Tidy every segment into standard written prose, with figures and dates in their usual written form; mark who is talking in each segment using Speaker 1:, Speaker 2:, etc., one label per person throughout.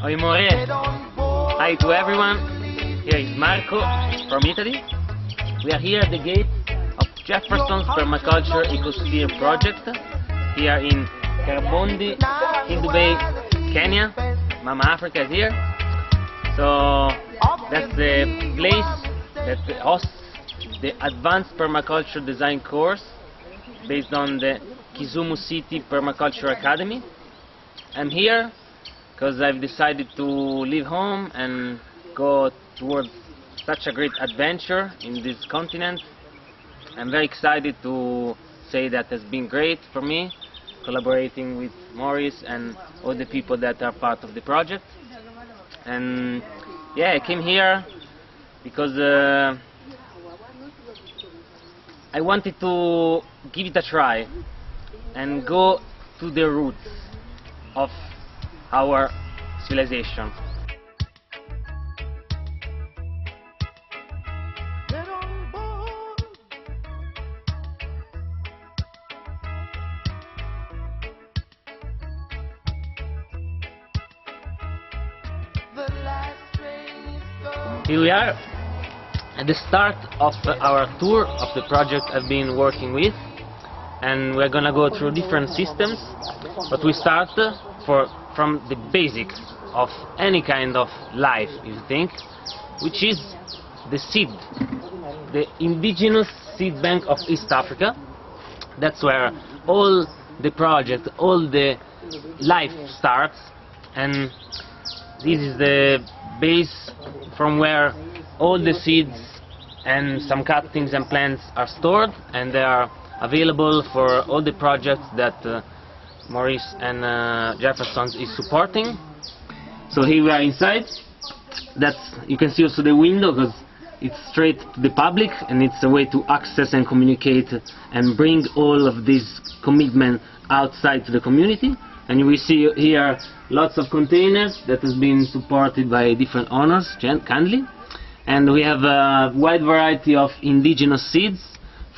Speaker 1: Oimore. Hi to everyone. Here is Marco from Italy. We are here at the gate of Jefferson's Permaculture Ecosphere project here in Karabondi, Hindu Bay, Kenya. Mama Africa is here. So that's the place that hosts the Advanced Permaculture Design course based on the Kisumu City Permaculture Academy. I'm here because I've decided to leave home and go towards such a great adventure in this continent. I'm very excited to say that it's been great for me collaborating with Maurice and all the people that are part of the project. And yeah, I came here because I wanted to give it a try and go to the roots of our civilization. Here we are at the start of our tour of the project I've been working with, and we're gonna go through different systems, but we start from the basics of any kind of life, you think, which is the seed, the indigenous seed bank of East Africa. That's where all the project, all the life starts, and this is the base from where all the seeds and some cuttings and plants are stored, and they are available for all the projects that Maurice and Jefferson is supporting. So here we are inside. You can see also the window because it's straight to the public, and it's a way to access and communicate and bring all of this commitment outside to the community. And you will see here lots of containers that has been supported by different owners kindly. And we have a wide variety of indigenous seeds,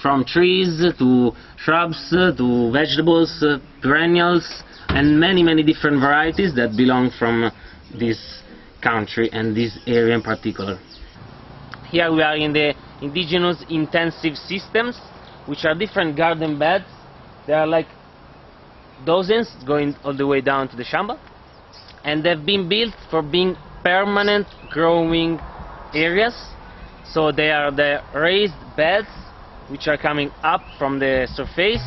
Speaker 1: from trees to shrubs to vegetables, perennials, and many different varieties that belong from this country and this area in particular. Here we are in the indigenous intensive systems, which are different garden beds. They are like dozens going all the way down to the shamba, and they've been built for being permanent growing areas. So they are the raised beds which are coming up from the surface.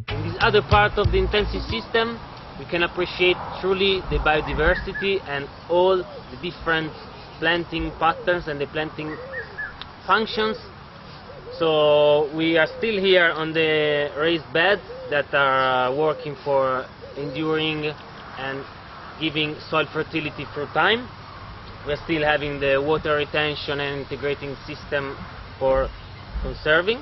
Speaker 1: In this other part of the intensive system, we can appreciate truly the biodiversity and all the different planting patterns and the planting functions. So we are still here on the raised beds that are working for enduring and giving soil fertility through time. We're still having the water retention and integrating system for conserving.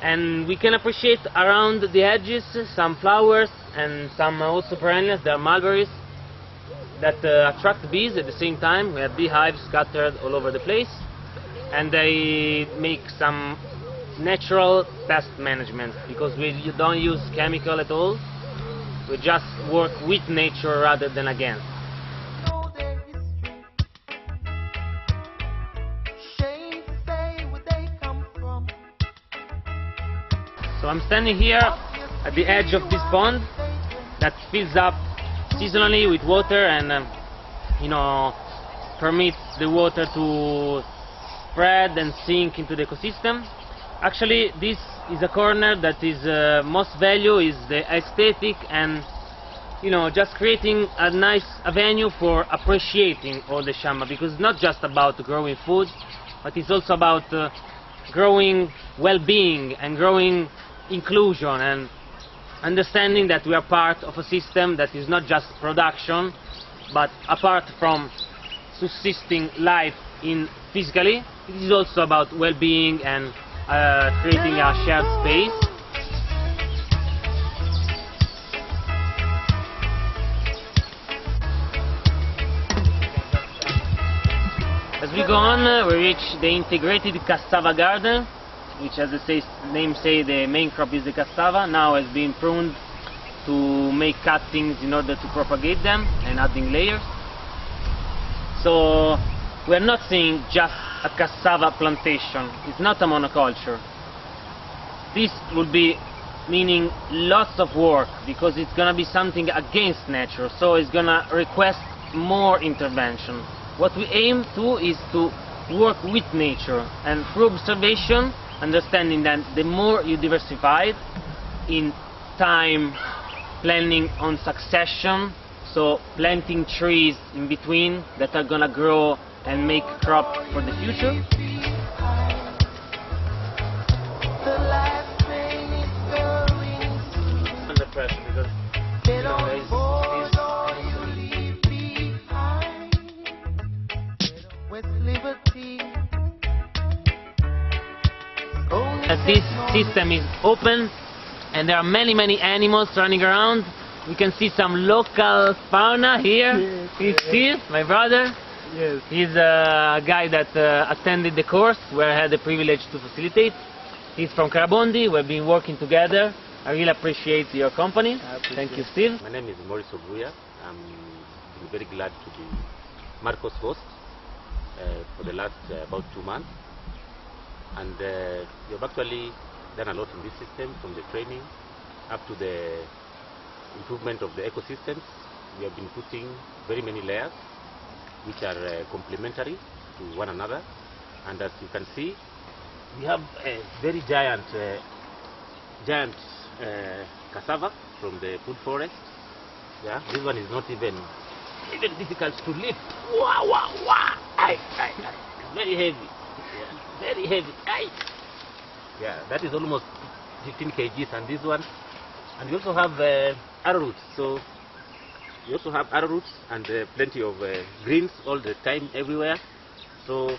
Speaker 1: And we can appreciate around the edges some flowers and some also perennials. There are mulberries that attract bees at the same time. We have beehives scattered all over the place, and they make some natural pest management because we don't use chemical at all. We just work with nature rather than against. So I'm standing here at the edge of this pond that fills up seasonally with water and permits the water to spread and sink into the ecosystem. Actually, this is a corner that is most value is the aesthetic and just creating a nice avenue for appreciating all the shamba, because it's not just about growing food, but it's also about growing well-being and growing inclusion and understanding that we are part of a system that is not just production, but apart from subsisting life in physically, it is also about well-being and creating a shared space. As we go on, we reach the integrated cassava garden, which, as the name say, the main crop is the cassava. Now has been pruned to make cuttings in order to propagate them and adding layers. So we're not seeing just a cassava plantation. It's not a monoculture. This will be meaning lots of work, because it's going to be something against nature, so it's going to request more intervention. What we aim to is to work with nature, and through observation, understanding that the more you diversify in time, planning on succession, so planting trees in between that are going to grow and make crop for the future. Under pressure, because this system is open and there are many animals running around. We can see some local fauna here. Yes, he's Steve, my brother. Yes. He's a guy that attended the course where I had the privilege to facilitate. He's from Karabondi. We've been working together. I really appreciate your company. Thank you, Steve.
Speaker 2: My name is Maurice Oguya. I'm very glad to be Marco's host for the last about 2 months. And we have actually done a lot in this system, from the training up to the improvement of the ecosystems. We have been putting very many layers which are complementary to one another. And as you can see, we have a very giant cassava from the food forest. Yeah, this one is not even difficult to lift. Wow, wow, wow! Very heavy. Yeah, very heavy. Yeah, that is almost 15 kgs, and this one. And we also have arrowroots. So we also have arrowroots and plenty of greens all the time, everywhere. So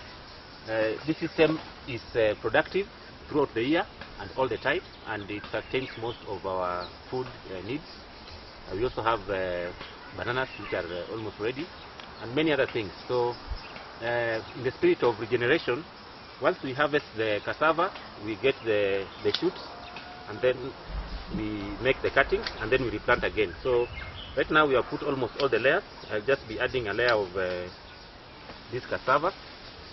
Speaker 2: this system is productive throughout the year and all the time, and it sustains most of our food needs. We also have bananas, which are almost ready, and many other things. So in the spirit of regeneration, once we harvest the cassava, we get the shoots, and then we make the cuttings, and then we replant again. So right now we have put almost all the layers. I'll just be adding a layer of this cassava,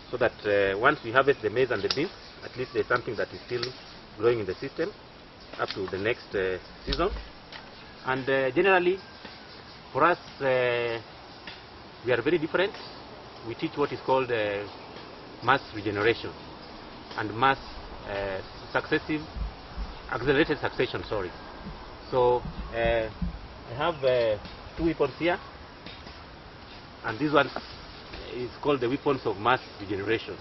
Speaker 2: so that once we harvest the maize and the beans, at least there's something that is still growing in the system up to the next season. And generally, for us, we are very different. We teach what is called mass regeneration and mass accelerated succession, sorry. So I have 2 weapons here, and this one is called the weapons of mass regeneration.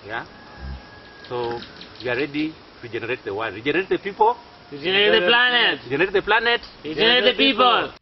Speaker 2: Yeah. So we are ready to regenerate the world, regenerate the people,
Speaker 1: regenerate the planet,
Speaker 2: regenerate the planet,
Speaker 1: regenerate the people.